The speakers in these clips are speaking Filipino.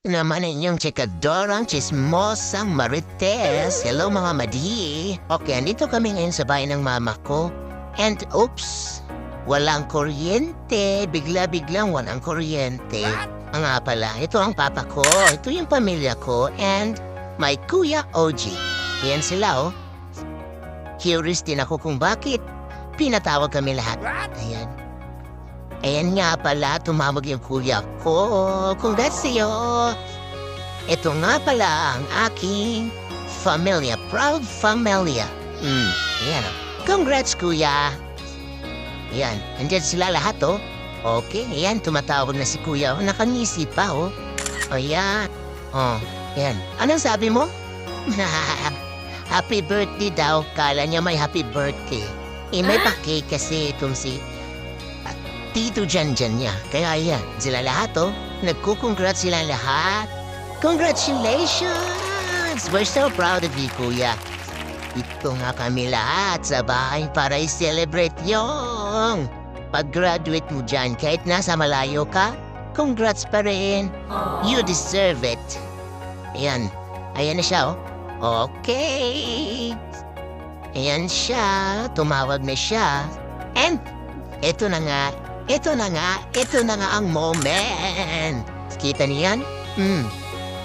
Naman inyong chikadorang chismosang marites. Hello mga madi. Okay, andito kami ngayon sa bahay ng mama ko. And oops, walang kuryente. Bigla-biglang walang kuryente. Nga pala, ito ang papa ko. Ito yung pamilya ko. And my kuya OG. Yan sila oh. Curious din ako kung bakit pinatawag kami lahat. Ayan. Ayan nga pala, tumawag yung kuya ko. Congrats sa'yo. Ito nga pala ang aking familia. Proud familia. Ayan o. Congrats kuya. Ayan, andyan sila lahat oh. Okay, ayan, tumatawag na si kuya. Nakangisi pa oh. Ayan. Oh, ayan. Anong sabi mo? Happy birthday daw. Kala niya may happy birthday. May pa-cake kasi itong si Tito Janjan niya. Kaya yan, sila lahat oh. Nagkukongrats sila lahat. Congratulations! We're so proud of you, kuya. Ito nga kami lahat sa bahay para i-celebrate yung pag-graduate mo dyan. Kahit nasa malayo ka, congrats pa rin. You deserve it. Ayan. Ayan na siya oh. Okay. Ayan siya. Tumawag na siya. And ito na nga ang moment. Kita niyan?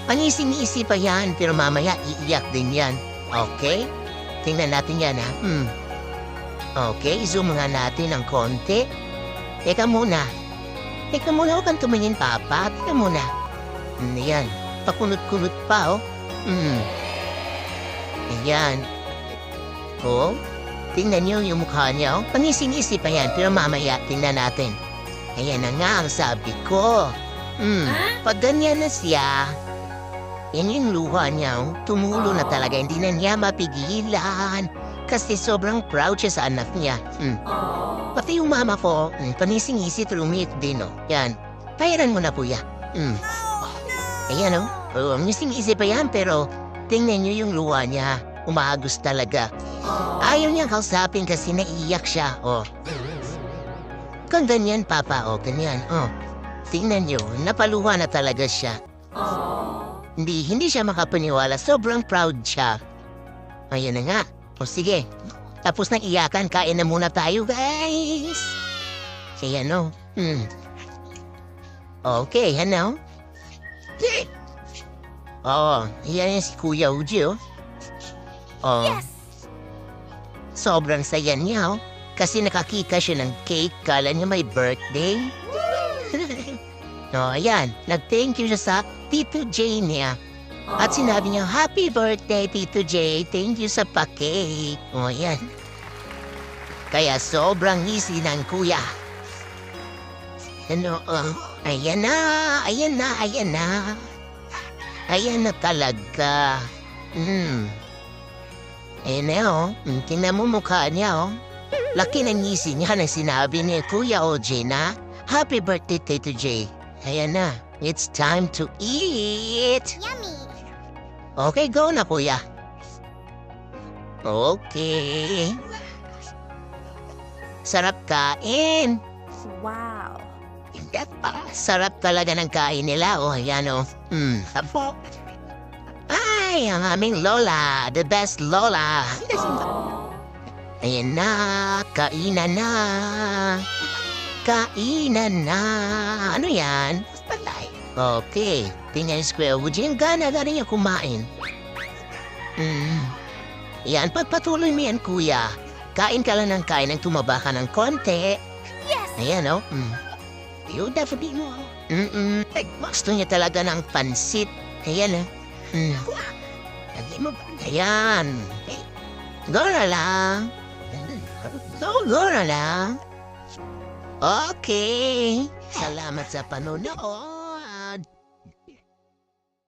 Pangising-isi pa yan, pero mamaya iiyak din yan. Okay? Tingnan natin yan, ha? Okay, zoom nga natin ng konti. Teka muna, huwag kang tumingin, papa. Teka muna. Ayan, pakunot-kunot pa, oh. Ayan. Oh, tingnan niyo yung mukha niya, oh. Pangising-isi pa yan, pero mamaya tingnan natin. Ayan na nga ang sabi ko. Pag ganyan na siya, yan yung luha niya, oh. Tumulo na talaga, hindi na niya mapigilan. Kasi sobrang proud siya sa anak niya. Pati yung mama ko, panising-isi trumit din, oh. Yan, payaran mo na po ya. Ayan, oh. Pangising-isi pa yan, pero tingnan niyo yung luha niya. Umagos talaga. Ayaw niyang kausapin kasi naiiyak siya, oh. Kung ganyan, papa, oh, ganyan, oh. Tingnan niyo, napaluha na talaga siya. Hindi siya makapaniwala, sobrang proud siya. Ayan na nga, o sige. Tapos ng iyakan, kain na muna tayo, guys. Kaya no, Okay, ano? Oh, yan si Kuya Uji, oh. Oh. Yes! Sobrang saya niya, oh. Kasi nakakita siya ng cake, kala niya may birthday. No, ayan. Nag-thank you siya sa Tito J niya. At sinabi niya, happy birthday, Tito J. Thank you sa pa-cake. O, ayan. Kaya sobrang easy ng kuya. Ano, ayan na. Ayan na talaga. Ayan na, oh. Tingnan mo mukha niya, oh. Laki ng ngisi niya na sinabi ni Kuya OJ na, happy birthday, Tito J. Ayan na. It's time to eat. Yummy! Okay, go na, kuya. Okay. Sarap kain. Wow! Sarap talaga ng kain nila, oh. Ayan, oh. Apo. Ay, ang aming lola. The best lola. Ayan na, kainan na. Kainan na. Ano yan? Okay, tingnan si Kuya Uji. Ang gana niya kumain. Yan, pagpatuloy mo yan, kuya. Kain ka lang ng kain nang tumaba ka ng konti. Yes! Ayan, oh. You definitely mo. Gusto niya talaga ng pansit. Ayan, Ayan. Go na lang. Go na lang. Okay. Salamat sa panonood.